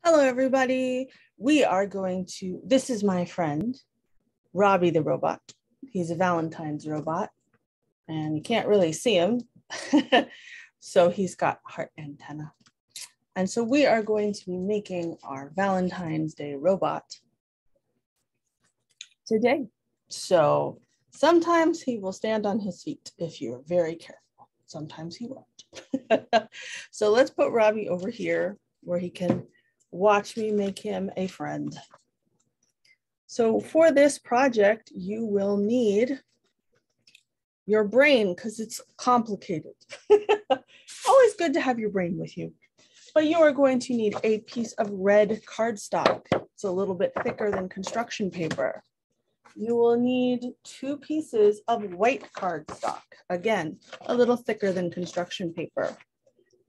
Hello, everybody. This is my friend, Robbie the robot. He's a Valentine's robot, and you can't really see him. So he's got heart antenna. And so we are going to be making our Valentine's Day robot today. So sometimes he will stand on his feet if you're very careful. Sometimes he won't. So let's put Robbie over here where he can watch me make him a friend. So for this project, you will need your brain because it's complicated. Always good to have your brain with you. But you are going to need a piece of red cardstock. It's a little bit thicker than construction paper. You will need 2 pieces of white cardstock. Again, a little thicker than construction paper.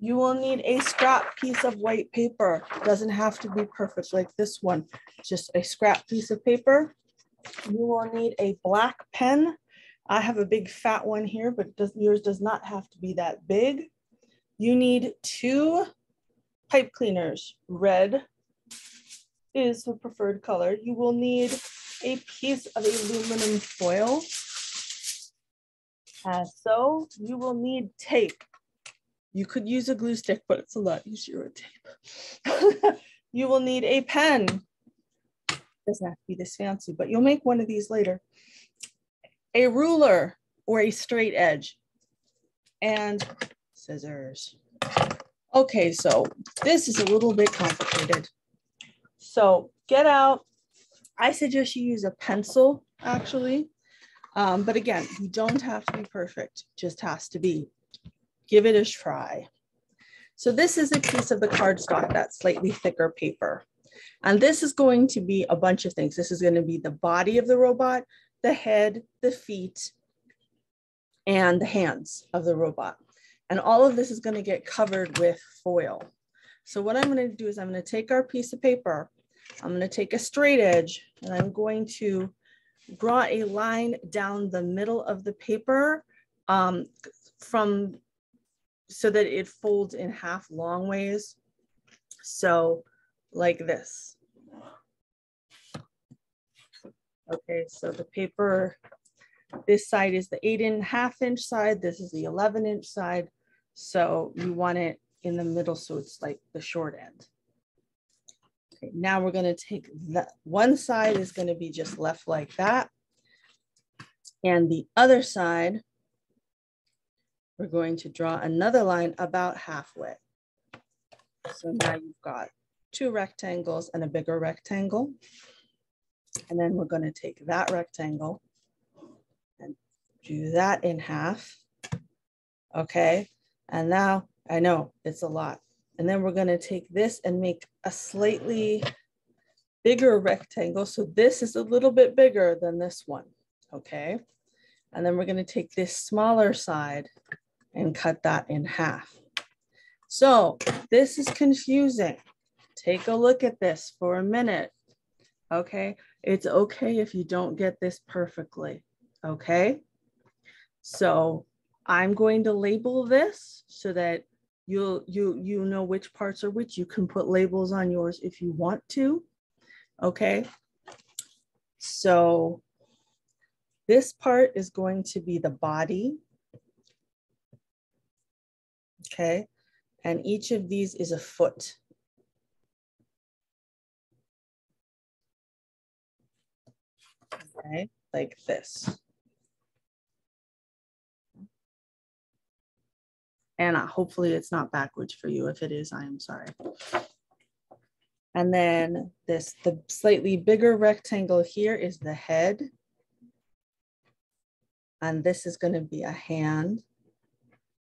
You will need a scrap piece of white paper. It doesn't have to be perfect like this one, just a scrap piece of paper. You will need a black pen. I have a big fat one here, but yours does not have to be that big. You need 2 pipe cleaners. Red is the preferred color. You will need a piece of aluminum foil. As so, you will need tape. You could use a glue stick, but it's a lot easier with tape. You will need a pen. Doesn't have to be this fancy, but you'll make one of these later. A ruler or a straight edge, and scissors. Okay, so this is a little bit complicated. So get out. I suggest you use a pencil, actually. But again, you don't have to be perfect, just has to be. Give it a try. So this is a piece of the cardstock, that slightly thicker paper. And this is going to be a bunch of things. This is going to be the body of the robot, the head, the feet, and the hands of the robot. And all of this is going to get covered with foil. So what I'm going to do is I'm going to take our piece of paper, I'm going to take a straight edge, and I'm going to draw a line down the middle of the paper so that it folds in half long ways. So like this. Okay, so the paper, this side is the 8.5 inch side. This is the 11 inch side. So you want it in the middle, so it's like the short end. Okay, now we're going to take that one side is going to be just left like that. And the other side, we're going to draw another line about halfway. So now you've got 2 rectangles and a bigger rectangle. And then we're going to take that rectangle and do that in half. Okay, and now I know it's a lot. And then we're going to take this and make a slightly bigger rectangle. So this is a little bit bigger than this one. Okay, and then we're going to take this smaller side and cut that in half. So this is confusing. Take a look at this for a minute. Okay, it's okay if you don't get this perfectly. Okay, so I'm going to label this so that you know which parts are which. You can put labels on yours if you want to. Okay, so this part is going to be the body. Okay, and each of these is a foot. Okay, like this. And hopefully it's not backwards for you. If it is, I am sorry. And then the slightly bigger rectangle here is the head. And this is going to be a hand.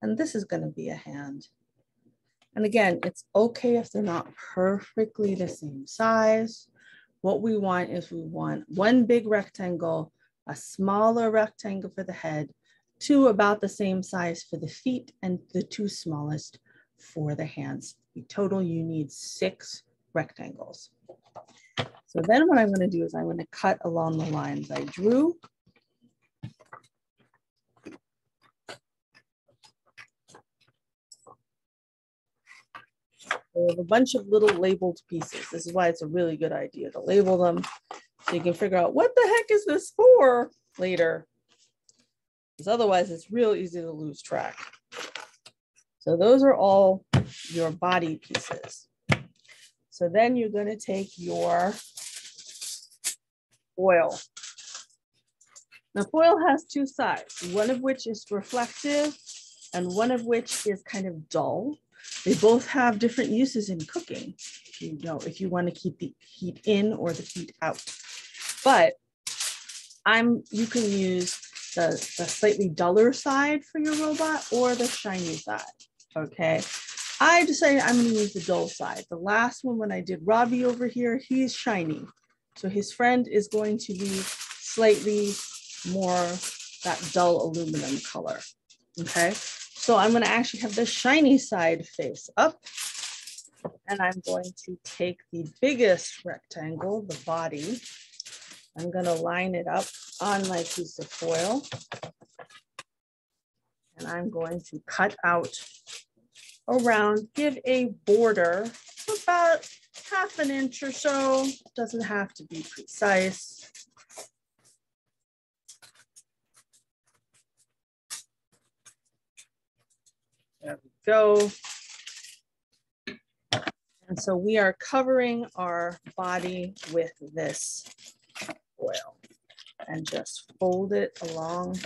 And this is going to be a hand. And again, it's okay if they're not perfectly the same size. What we want is we want one big rectangle, a smaller rectangle for the head, 2 about the same size for the feet, and the 2 smallest for the hands. In total, you need 6 rectangles. So then what I'm going to do is I'm going to cut along the lines I drew. We have a bunch of little labeled pieces. This is why it's a really good idea to label them so you can figure out what the heck is this for later. Because otherwise it's real easy to lose track. So those are all your body pieces. So then you're going to take your foil. Now foil has two sides, one of which is reflective and one of which is kind of dull. They both have different uses in cooking, you know, if you want to keep the heat in or the heat out. But you can use the slightly duller side for your robot or the shiny side, okay? I decided I'm going to use the dull side. The last one, when I did Robbie over here, he's shiny. So his friend is going to be slightly more that dull aluminum color, okay? So I'm going to actually have the shiny side face up, and I'm going to take the biggest rectangle, the body. I'm going to line it up on my piece of foil, and I'm going to cut out around, give a border about 1/2 inch or so. Doesn't have to be precise. There we go. And so we are covering our body with this foil and just fold it along.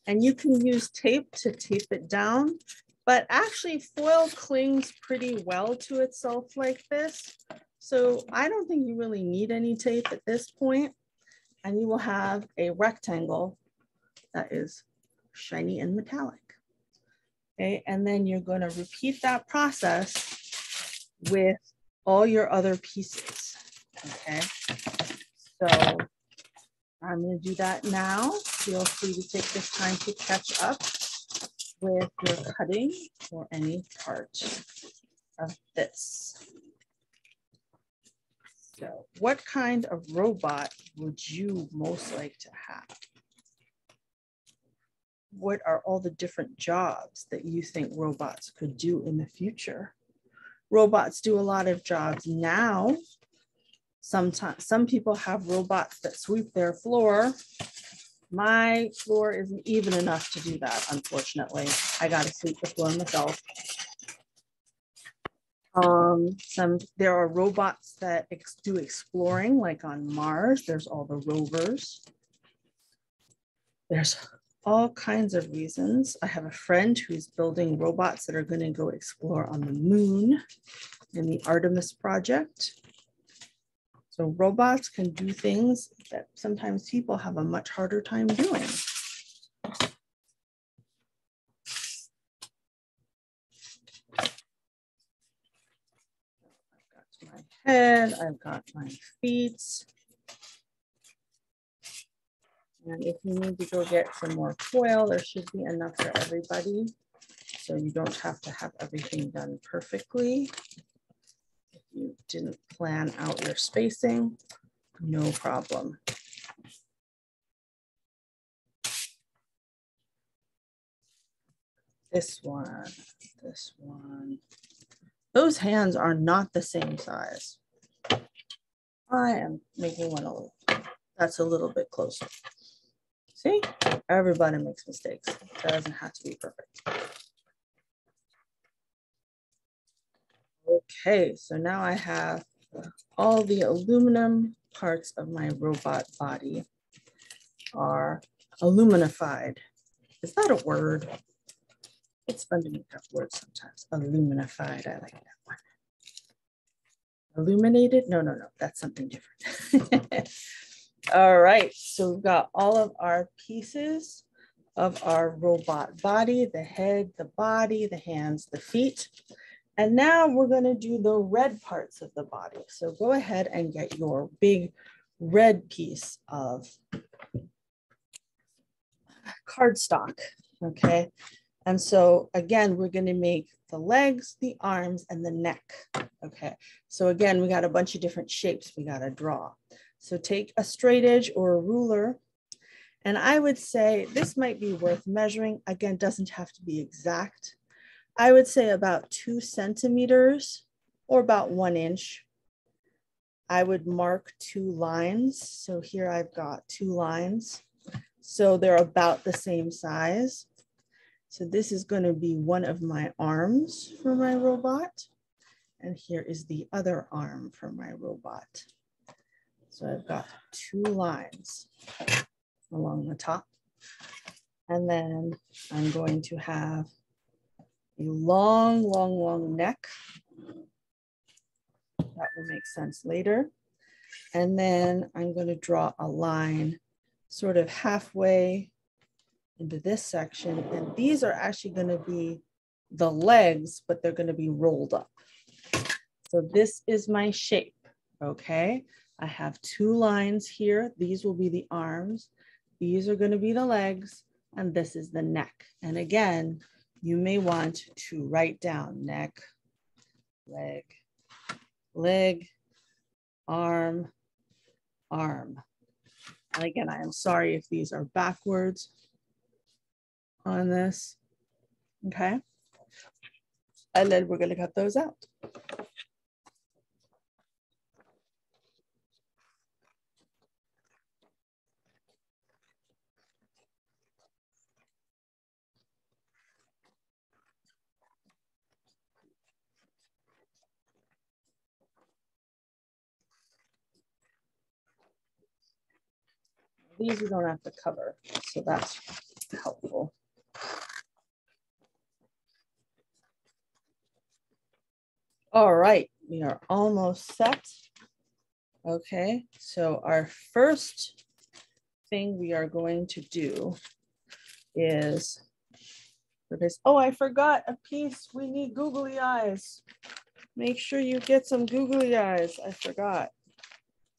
And you can use tape to tape it down, but actually foil clings pretty well to itself like this. So I don't think you really need any tape at this point. And you will have a rectangle that is shiny and metallic. Okay, and then you're going to repeat that process with all your other pieces. Okay, so I'm going to do that now. Feel free to take this time to catch up with your cutting or any part of this. So what kind of robot would you most like to have? What are all the different jobs that you think robots could do in the future? Robots do a lot of jobs now. Sometimes some people have robots that sweep their floor. My floor isn't even enough to do that, unfortunately. I gotta sweep the floor myself. There are robots that do exploring, like on Mars. There's all the rovers. There's all kinds of reasons. I have a friend who's building robots that are going to go explore on the moon in the Artemis project. So robots can do things that sometimes people have a much harder time doing. I've got my head, I've got my feet. And if you need to go get some more foil, there should be enough for everybody. So you don't have to have everything done perfectly. If you didn't plan out your spacing, no problem. This one, this one. Those hands are not the same size. I am making one a little, that's a little bit closer. See, everybody makes mistakes. That doesn't have to be perfect. Okay, so now I have all the aluminum parts of my robot body are aluminified. Is that a word? It's fun to make up words sometimes. Aluminified, I like that one. Illuminated? No, that's something different. All right, so we've got all of our pieces of our robot body, the head, the body, the hands, the feet. And now we're gonna do the red parts of the body. So go ahead and get your big red piece of cardstock, okay? And so again, we're gonna make the legs, the arms, and the neck, okay? So again, we got a bunch of different shapes we gotta draw. So take a straight edge or a ruler, and I would say this might be worth measuring. Again, doesn't have to be exact. I would say about 2 centimeters or about 1 inch. I would mark 2 lines. So here I've got 2 lines. So they're about the same size. So this is going to be one of my arms for my robot. And here is the other arm for my robot. So I've got 2 lines along the top. And then I'm going to have a long, long, long neck. That will make sense later. And then I'm going to draw a line sort of halfway into this section. And these are actually going to be the legs, but they're going to be rolled up. So this is my shape, okay? I have 2 lines here. These will be the arms. These are going to be the legs, and this is the neck. And again, you may want to write down neck, leg, leg, arm, arm. And again, I am sorry if these are backwards on this, okay? And then we're gonna cut those out. These you don't have to cover, so that's helpful. All right, we are almost set. Okay, so our first thing we are going to do is, oh, I forgot a piece. We need googly eyes. Make sure you get some googly eyes. I forgot.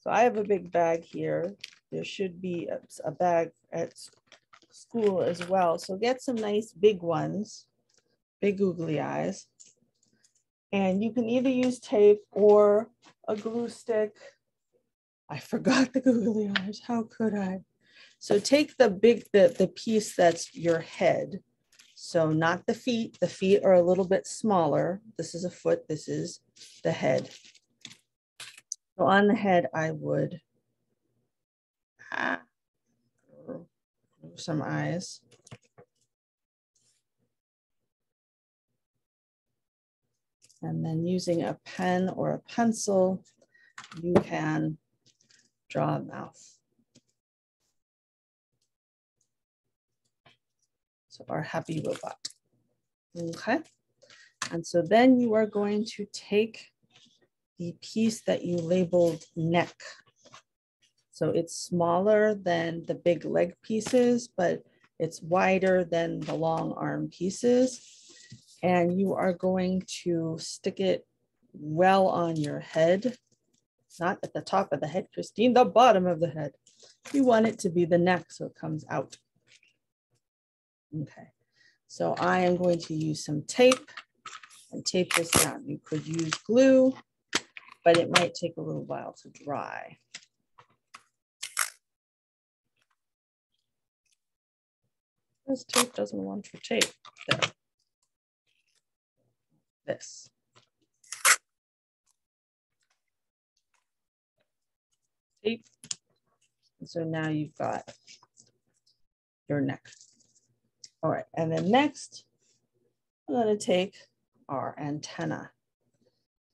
So I have a big bag here. There should be a bag at school as well. So get some nice big ones, big googly eyes. And you can either use tape or a glue stick. I forgot the googly eyes. How could I? So take the piece that's your head. So not the feet. The feet are a little bit smaller. This is a foot. This is the head. So on the head, I would some eyes. And then using a pen or a pencil, you can draw a mouth. So our happy robot. Okay. And so then you are going to take the piece that you labeled neck. So it's smaller than the big leg pieces, but it's wider than the long arm pieces. And you are going to stick it well on your head, not at the top of the head, Christine, the bottom of the head. You want it to be the neck so it comes out. Okay, so I am going to use some tape and tape this down. You could use glue, but it might take a little while to dry. This tape doesn't want to tape. There. This. Tape. And so now you've got your neck. All right, and then next, I'm going to take our antenna.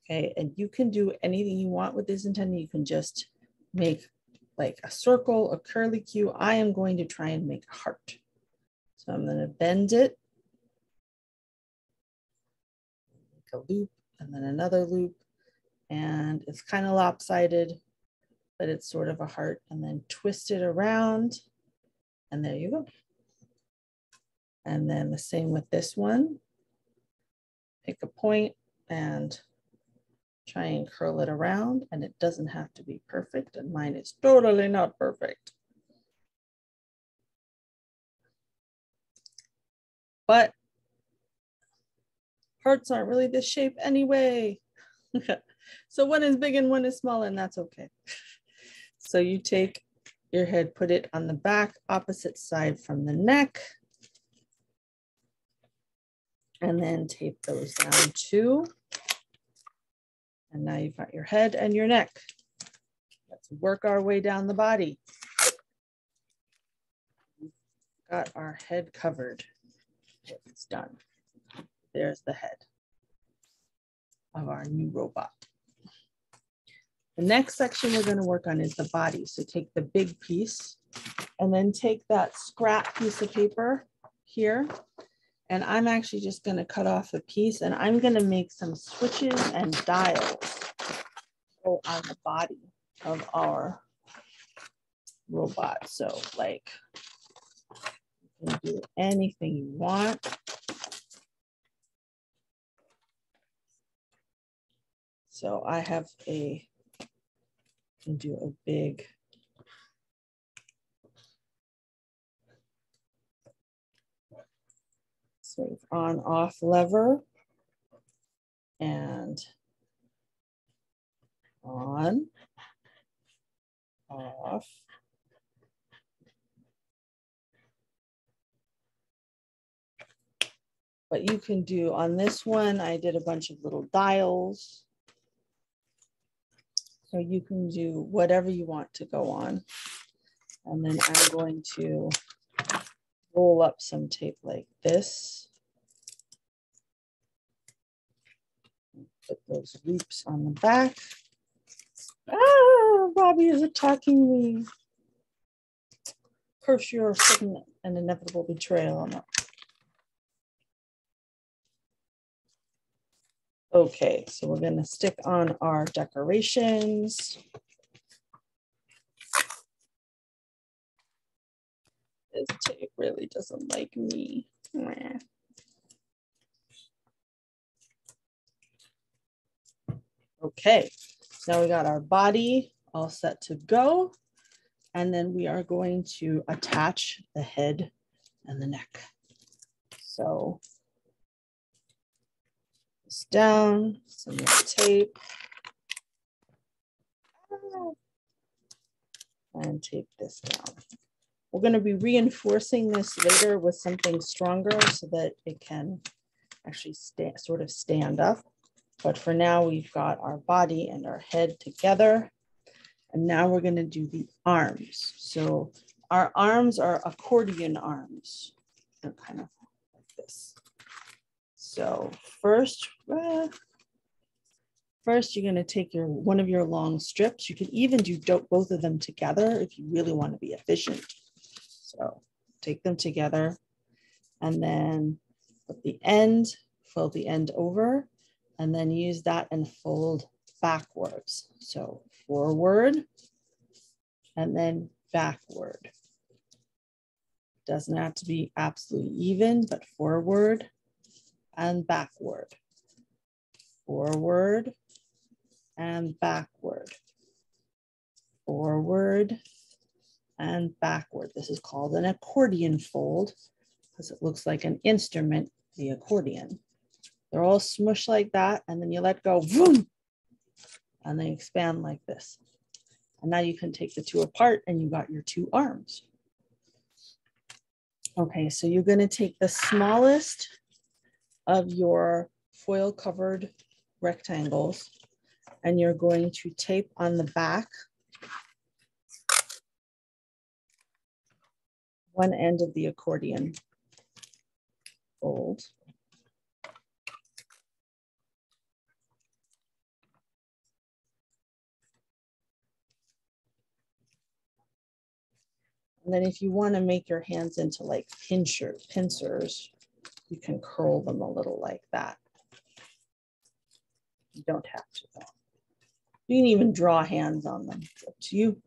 Okay, and you can do anything you want with this antenna. You can just make like a circle, a curlicue. I am going to try and make a heart. So I'm going to bend it, make a loop, and then another loop. And it's kind of lopsided, but it's sort of a heart. And then twist it around, and there you go. And then the same with this one. Pick a point and try and curl it around, and it doesn't have to be perfect, and mine is totally not perfect. But hearts aren't really this shape anyway. So one is big and one is small, and that's okay. So you take your head, put it on the back, opposite side from the neck, and then tape those down too. And now you've got your head and your neck. Let's work our way down the body. Got our head covered. It's done. There's the head of our new robot. The next section we're going to work on is the body. So take the big piece and then take that scrap piece of paper here. And I'm actually just going to cut off a piece and I'm going to make some switches and dials on the body of our robot. So like, you can do anything you want. So I have can do a big sort of on off lever and on, off. But you can do on this one, I did a bunch of little dials. So you can do whatever you want to go on. And then I'm going to roll up some tape like this. Put those loops on the back. Ah, Robbie is attacking me. Curse your sudden and inevitable betrayal. No. Okay, so we're going to stick on our decorations. This tape really doesn't like me. Okay, so now we got our body all set to go. And then we are going to attach the head and the neck. So this down, some more tape. And tape this down. We're going to be reinforcing this later with something stronger so that it can actually sort of stand up. But for now, we've got our body and our head together. And now we're going to do the arms. So our arms are accordion arms. They're kind of like this. So first you're going to take one of your long strips. You can even do both of them together if you really want to be efficient. So take them together and then put the end, fold the end over, and then use that and fold backwards. So forward and then backward. Doesn't have to be absolutely even, but forward and backward. Forward and backward. Forward and backward. This is called an accordion fold because it looks like an instrument, the accordion. They're all smushed like that, and then you let go, boom, and they expand like this. And now you can take the two apart and you got your two arms. Okay, so you're going to take the smallest of your foil covered rectangles and you're going to tape on the back one end of the accordion fold. And then if you want to make your hands into like pincers, you can curl them a little like that. You don't have to though. You can even draw hands on them, it's up to you.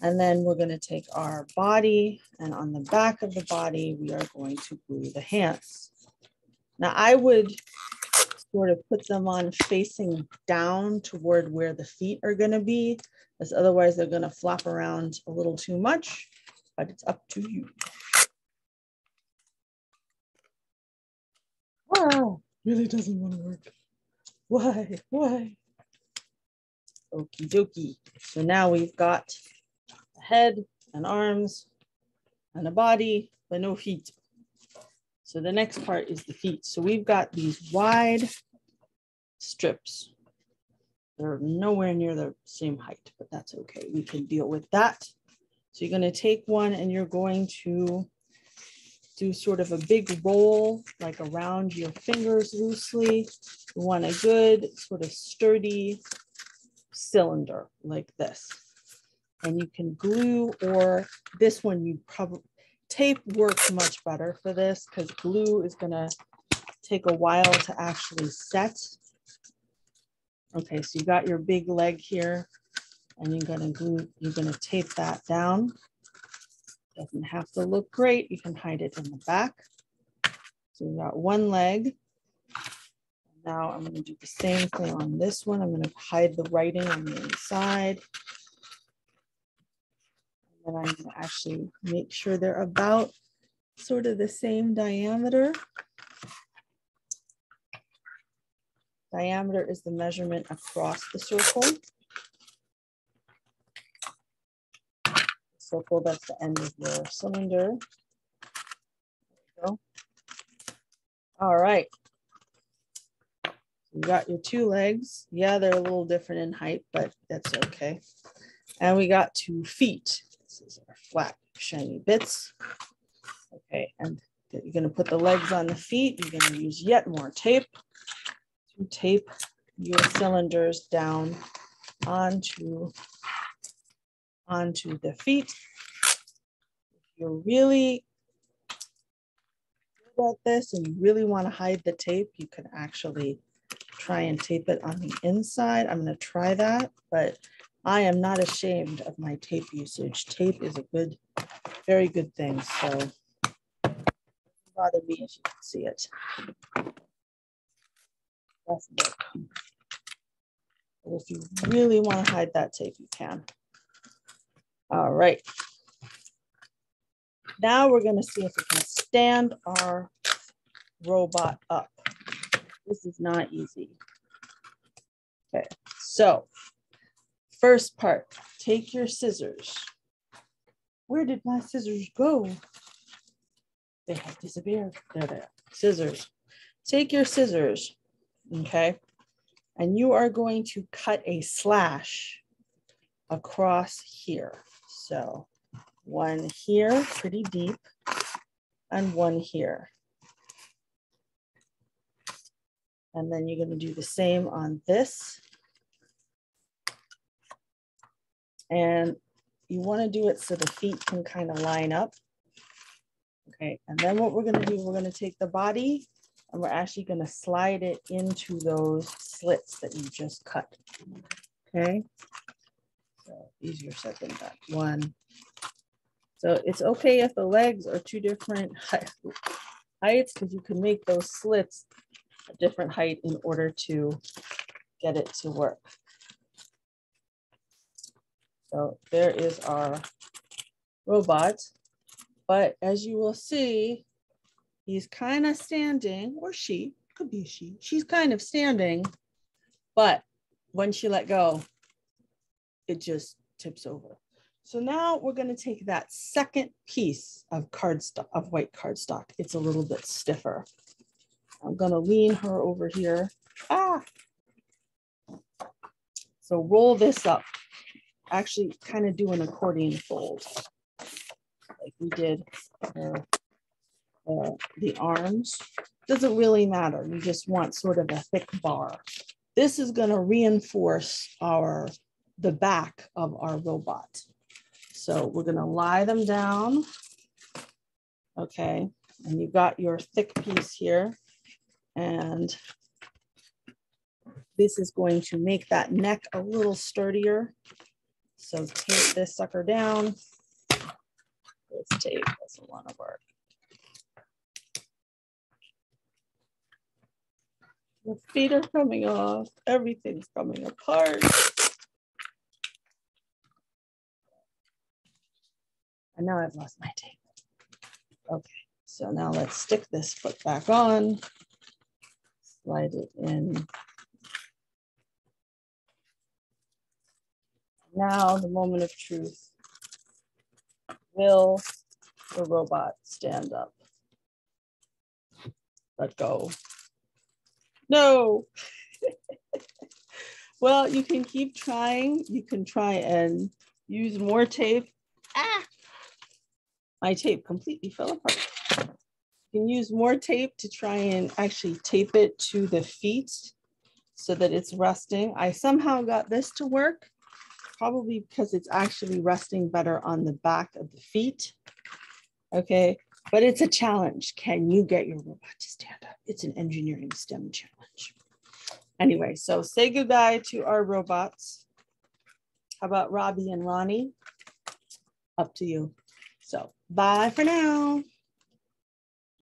And then we're going to take our body, and on the back of the body, we are going to glue the hands. Now I would sort of put them on facing down toward where the feet are going to be, as otherwise they're going to flop around a little too much, but it's up to you. Wow, really doesn't want to work. Why? Okie dokie. So now we've got a head and arms and a body, but no feet. So the next part is the feet. So we've got these wide strips They're nowhere near the same height, but that's okay. We can deal with that. So you're going to take one and you're going to do sort of a big roll, like around your fingers loosely. You want a good sort of sturdy cylinder like this. And you can glue, or this one you probably, tape works much better for this because glue is gonna take a while to actually set. Okay, so you got your big leg here and you're gonna tape that down. Doesn't have to look great. You can hide it in the back. So we got one leg. Now I'm gonna do the same thing on this one. I'm gonna hide the writing on the inside. And I'm gonna actually make sure they're about sort of the same diameter. Diameter is the measurement across the circle. Circle, that's the end of your cylinder. There you go. All right. You got your two legs. Yeah, they're a little different in height, but that's okay. And we got 2 feet. This is our flat, shiny bits. Okay, and you're gonna put the legs on the feet. You're gonna use yet more tape to tape your cylinders down onto the feet. If you're really good at this and you really want to hide the tape, you can actually try and tape it on the inside. I'm going to try that, but I am not ashamed of my tape usage. Tape is a good, very good thing. So it doesn't bother me as you can see it. That's it. But if you really want to hide that tape, you can. All right. Now we're going to see if we can stand our robot up. This is not easy. Okay, so first part, take your scissors. Where did my scissors go? They have disappeared. There they are. Scissors. Take your scissors, okay? And you are going to cut a slash across here. So one here, pretty deep, and one here. And then you're going to do the same on this. And you want to do it so the feet can kind of line up. Okay, and then what we're going to do, we're going to take the body and we're actually going to slide it into those slits that you just cut. Okay, so easier said than done. One. So it's okay if the legs are 2 different heights because you can make those slits a different height in order to get it to work. So there is our robot. But as you will see, he's kind of standing, or she, could be she. She's kind of standing, but when she let go, it just tips over. So now we're going to take that second piece of cardstock, of white cardstock. It's a little bit stiffer. I'm going to lean her over here. Ah! So roll this up. Actually, kind of do an accordion fold, like we did the arms. Doesn't really matter. You just want sort of a thick bar. This is going to reinforce the back of our robot. So we're going to lie them down. Okay, and you got your thick piece here. And this is going to make that neck a little sturdier. So tape this sucker down. This tape doesn't want to work. The feet are coming off. Everything's coming apart. And now I've lost my tape. Okay, so now let's stick this foot back on. Slide it in. Now the moment of truth. Will the robot stand up? Let go. No. Well, you can keep trying. You can try and use more tape. Ah, my tape completely fell apart. You can use more tape to try and actually tape it to the feet so that it's resting. I somehow got this to work, probably because it's actually resting better on the back of the feet. Okay, but it's a challenge. Can you get your robot to stand up? It's an engineering STEM challenge. Anyway, so say goodbye to our robots. How about Robbie and Ronnie? Up to you. So bye for now.